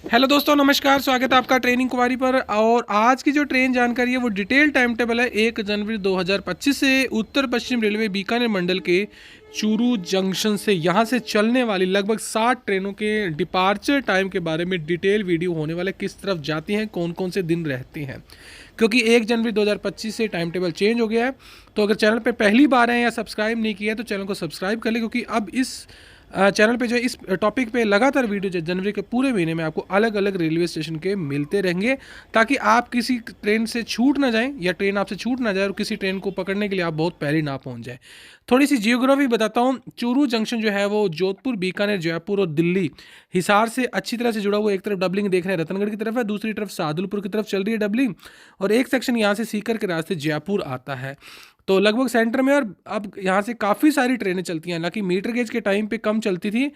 Hello दोस्तों, नमस्कार। स्वागत है आपका ट्रेन इंक्वायरी पर। और आज की जो ट्रेन जानकारी है वो डिटेल टाइम टेबल है 1 जनवरी 2025 से उत्तर पश्चिम रेलवे बीकानेर मंडल के चूरू जंक्शन से यहाँ से चलने वाली लगभग 60 ट्रेनों के डिपार्चर टाइम के बारे में डिटेल वीडियो होने वाले, किस तरफ जाती हैं, कौन कौन से दिन रहती हैं। क्योंकि 1 जनवरी 2025 से टाइम टेबल चेंज हो गया है, तो अगर चैनल पर पहली बार हैं या सब्सक्राइब नहीं किया है तो चैनल को सब्सक्राइब कर लें, क्योंकि अब इस चैनल पे जो इस टॉपिक पे लगातार वीडियो जो जनवरी के पूरे महीने में आपको अलग अलग रेलवे स्टेशन के मिलते रहेंगे, ताकि आप किसी ट्रेन से छूट ना जाएं या ट्रेन आपसे छूट ना जाए और किसी ट्रेन को पकड़ने के लिए आप बहुत पहले ना पहुंच जाए। थोड़ी सी जियोग्राफी बताता हूं। चूरू जंक्शन जो है वो जोधपुर, बीकानेर, जयपुर और दिल्ली हिसार से अच्छी तरह से जुड़ा हुआ। एक तरफ डबलिंग देख रहे हैं रतनगढ़ की तरफ है, दूसरी तरफ सादुलपुर की तरफ चल रही है डबलिंग, और एक सेक्शन यहाँ से सीकर के रास्ते जयपुर आता है। तो लगभग सेंटर में। और अब यहाँ से काफ़ी सारी ट्रेनें चलती हैं, हालांकि मीटर गेज के टाइम पे कम चलती थी,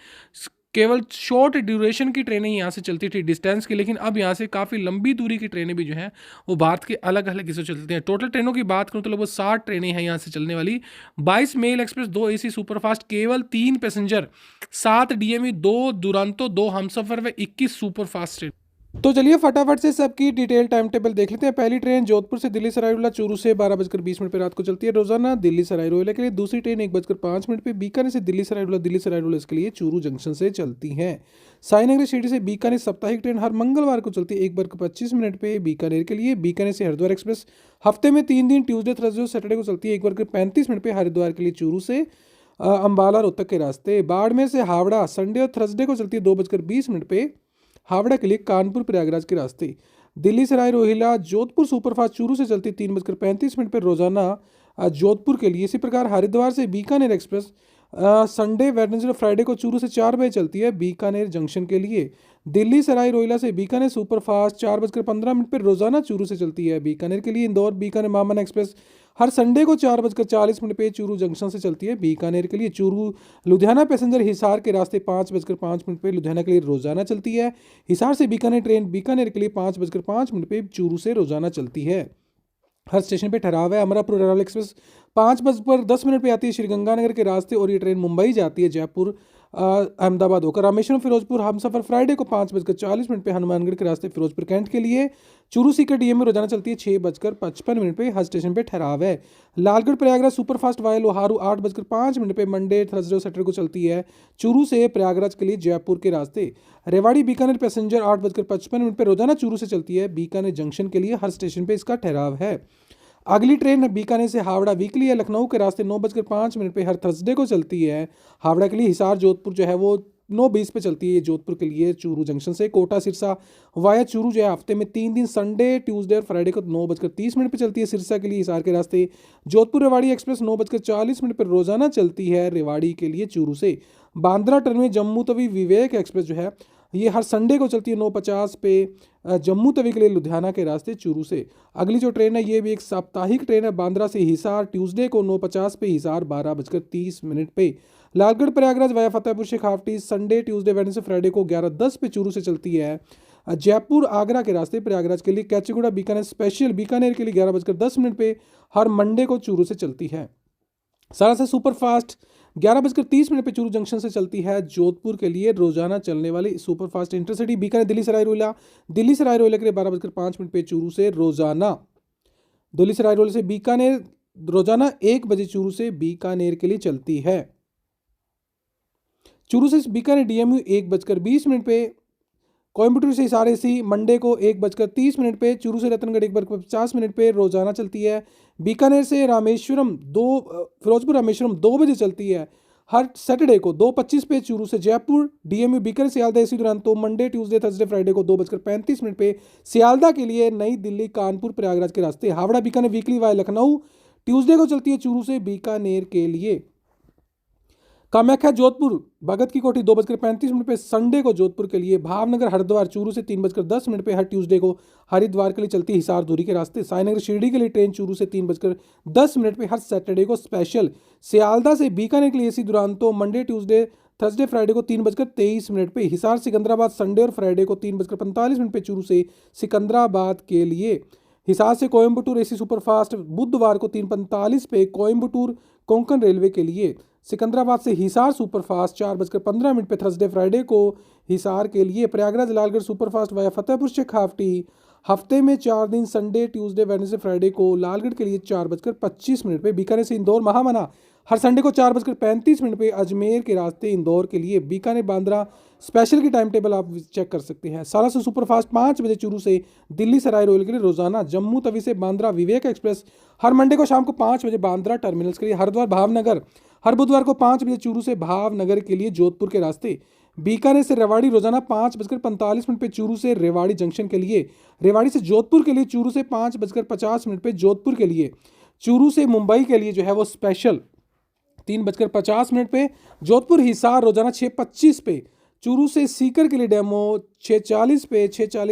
केवल शॉर्ट ड्यूरेशन की ट्रेनें यहाँ से चलती थी डिस्टेंस की, लेकिन अब यहाँ से काफ़ी लंबी दूरी की ट्रेनें भी जो हैं वो भारत के अलग अलग हिस्सों से चलती हैं। टोटल ट्रेनों की बात करूँ तो लगभग 60 ट्रेनें हैं यहाँ से चलने वाली। 22 मेल एक्सप्रेस, 2 एसी सुपरफास्ट, केवल 3 पैसेंजर, 7 डीएमई, 2 दुरंतो, 2 हमसफर व 21 सुपरफास्ट ट्रेन। तो चलिए फटाफट से सबकी डिटेल टाइम टेबल देख लेते हैं। पहली ट्रेन जोधपुर से दिल्ली सराय रोहिल्ला चूरू से 12:20 पे रात को चलती है रोजाना दिल्ली सराय रोहिल्ला के लिए। दूसरी ट्रेन 1:05 पे बीकानेर से दिल्ली सराय रोहिल्ला इसके लिए चूरू जंक्शन से चलती है। साईनगर शिरडी से बीकानेर साप्ताहिक ट्रेन हर मंगलवार को चलती है 1:25 पे बीकानेर के लिए। बीकानेर से हरिद्वार एक्सप्रेस हफ्ते में 3 दिन ट्यूसडे, थर्सडे और सैटरडे को चलती है 1:35 पे हरिद्वार के लिए चूरू से अंबाला रोहतक के रास्ते। बाड़मेर से हावड़ा संडे और थर्सडे को चलती है 2:20 पे हावड़ा के लिए कानपुर प्रयागराज के रास्ते। दिल्ली सराय रोहिल्ला जोधपुर सुपरफास्ट चूरू से चलती 3:35 पर रोजाना जोधपुर के लिए। इसी प्रकार हरिद्वार से बीकानेर एक्सप्रेस संडे, वेडनेसडे और फ्राइडे को चूरू से 4 बजे चलती है बीकानेर जंक्शन के लिए। दिल्ली सराय रोहिल्ला से बीकानेर सुपरफास्ट 4:15 पर रोजाना चूरू से चलती है बीकानेर के लिए। इंदौर बीकानेर मामन एक्सप्रेस हर संडे को 4:40 पे चूरू जंक्शन से चलती है बीकानेर के लिए। चूरू लुधियाना पैसेंजर हिसार के रास्ते 5:05 पे लुधियाना के लिए रोजाना चलती है। हिसार से बीकानेर ट्रेन बीकानेर के लिए 5:05 पे चूरू से रोजाना चलती है। हर स्टेशन पे ठहराव है। अमरापुर अरावली एक्सप्रेस 5:10 पे आती है श्रीगंगानगर के रास्ते, और ये ट्रेन मुंबई जाती है जयपुर अहमदाबाद होकर। रामेश्वरम फिरोजपुर हमसफर फ्राइडे को 5:40 पे हनुमानगढ़ के रास्ते फिरोजपुर कैंट के लिए। चूरू सीकर डीएम में रोजाना चलती है 6:55 पे। हर स्टेशन पे ठहराव है। लालगढ़ प्रयागराज सुपरफास्ट वाया लोहारू 8:05 पे मंडे, थर्सडे और सैटरडे को चलती है चूरू से प्रयागराज के लिए जयपुर के रास्ते। रेवाड़ी बीकानेर पैसेंजर 8:55 पे रोजाना चूरू से चलती है बीकानेर जंक्शन के लिए। हर स्टेशन पे इसका ठहराव है। अगली ट्रेन बीकानेर से हावड़ा वीकली है लखनऊ के रास्ते 9:05 पे हर थर्सडे को चलती है हावड़ा के लिए। हिसार जोधपुर जो है वो 9:20 पे चलती है जोधपुर के लिए चूरू जंक्शन से। कोटा सिरसा वाया चूरू जो है हफ्ते में 3 दिन संडे, ट्यूसडे और फ्राइडे को 9:30 पे चलती है सिरसा के लिए हिसार के रास्ते। जोधपुर रेवाड़ी एक्सप्रेस 9:40 पर रोजाना चलती है रेवाड़ी के लिए चूरू से। बांद्रा टर्मिनल जम्मू तवी विवेक एक्सप्रेस जो है ये हर संडे को चलती है 9:50 पे जम्मू तवी के लिए लुधियाना के रास्ते चूरू से। अगली जो ट्रेन है ये भी एक साप्ताहिक ट्रेन है। बांद्रा से हिसार ट्यूसडे को 9:50 पे, हिसार 12:30 पे। Lalgarh Prayagraj via Fatehpur Shekhawati Sunday, Tuesday, Wednesday, Friday को 11:10 पे चूरू से चलती है जयपुर आगरा के रास्ते प्रयागराज के लिए। कैचीगुड़ा बीकानेर स्पेशल बीकानेर के लिए 11:10 पे हर मंडे को चूरू से चलती है। सारासा सुपरफास्ट 11:30 पे चूरू जंक्शन से चलती है जोधपुर के लिए रोजाना चलने वाली सुपरफास्ट इंटरसिटी। बीकानेर दिल्ली सराय रोहिल्ला के लिए 12:05 पे चूरू से रोजाना। दिल्ली सराय रोहिल्ला से बीकानेर रोजाना 1 बजे चूरू से बीकानेर के लिए चलती है। चूरू से बीकानेर डीएमयू 1:20 पे। कोयम्बटूर से हिसार एसी मंडे को 1:30 पे। चूरू से रतनगढ़ 1:50 पे रोजाना चलती है। बीकानेर से रामेश्वरम फिरोजपुर रामेश्वरम 2 बजे चलती है हर सैटरडे को। 2:25 पे चूरू से Jaipur DMU Bikaner Sealdah AC Duronto Monday, Tuesday, Thursday, Friday को 2:35 पे सियालदा के लिए नई दिल्ली कानपुर प्रयागराज के रास्ते। Howrah Bikaner weekly via Lucknow Tuesday को चलती है चूरू से बीकानेर के लिए। कामाख्या जोधपुर भगत की कोठी 2:35 पे संडे को जोधपुर के लिए। भावनगर हरिद्वार चूरू से 3:10 पे हर ट्यूसडे को हरिद्वार के लिए चलती है हिसार दूरी के रास्ते। साईनगर शिरडी के लिए ट्रेन चूरू से 3:10 पे हर सैटरडे को स्पेशल। सियालदा से बीकानेर के लिए AC Duronto Monday, Tuesday, Thursday, Friday को 3:23 पे। हिसार सिकंदराबाद संडे और फ्राइडे को 3:45 पे चूरू से सिकंदराबाद के लिए। हिसार से कोयम्बटूर एसी सुपरफास्ट बुधवार को 3:45 पे कोयम्बटूर कोंकण रेलवे के लिए। सिकंदराबाद से हिसार सुपरफास्ट 4:15 पे थर्सडे फ्राइडे को हिसार के लिए। प्रयागराज लालगढ़ सुपरफास्ट वाया फतेहपुर से खावटी हफ्ते में 4 दिन संडे ट्यूसडे वेडनेसडे फ्राइडे को लालगढ़ के लिए 4:25 पे। बीकानेर से इंदौर महामना हर संडे को 4:35 पे। अजमेर के रास्ते इंदौर के लिए बीकानेर बांद्रा स्पेशल की टाइम टेबल आप चेक कर सकते हैं। सालासर सुपरफास्ट 5 बजे चूरू से दिल्ली सराय रोहिल के लिए रोजाना। जम्मू तवी से बांद्रा विवेक एक्सप्रेस हर मंडे को शाम को 5 बजे बांद्रा टर्मिनल्स के लिए। हरिद्वार भावनगर हर बुधवार को 5 बजे चूरू से भावनगर के लिए जोधपुर के रास्ते। बीकानेर से रेवाड़ी रोजाना 5:45 पे चूरू से रेवाड़ी जंक्शन के लिए। रेवाड़ी से जोधपुर के लिए चूरू से 5:50 पे जोधपुर के लिए। चूरू से मुंबई के लिए जो है वो स्पेशल 3:50 पे। जोधपुर हिसार रोजाना 6:25 पे। चूरू से सीकर के लिए डेमो 6:40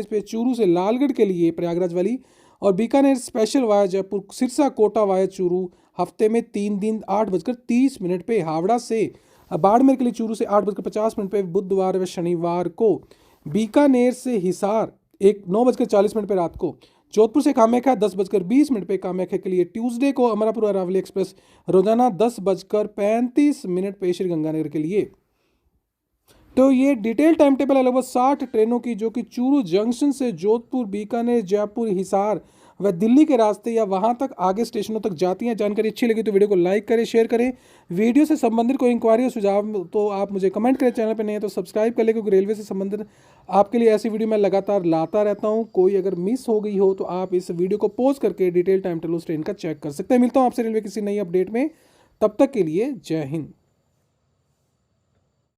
पे। चूरू से लालगढ़ के लिए प्रयागराज वाली। और Bikaner special via Jaipur Sirsa Kota via Churu हफ्ते में 3 दिन 8:30 पे। हावड़ा से बाड़मेर के लिए चूरू से 8:50 पे बुधवार व शनिवार को। बीकानेर से हिसार 9:40 पे रात को। जोधपुर से कामाख्या 10:20 पे कामाख्या के लिए। ट्यूसडे को अमरापुर अरावली एक्सप्रेस रोजाना 10:35 पे श्रीगंगानगर के लिए। तो ये डिटेल टाइम टेबल है लगभग 60 ट्रेनों की, जो कि चूरू जंक्शन से जोधपुर बीकानेर जयपुर हिसार व दिल्ली के रास्ते या वहां तक आगे स्टेशनों तक जाती हैं। जानकारी अच्छी लगी तो वीडियो को लाइक करें, शेयर करें। वीडियो से संबंधित कोई इंक्वायरी और सुझाव तो आप मुझे कमेंट करें। चैनल पर नहीं है तो सब्सक्राइब कर लें, क्योंकि रेलवे से संबंधित आपके लिए ऐसी वीडियो मैं लगातार लाता रहता हूँ। कोई अगर मिस हो गई हो तो आप इस वीडियो को पॉज करके डिटेल टाइम टेबल उस ट्रेन का चेक कर सकते हैं। मिलता हूँ आपसे रेलवे किसी नई अपडेट में, तब तक के लिए जय हिंद।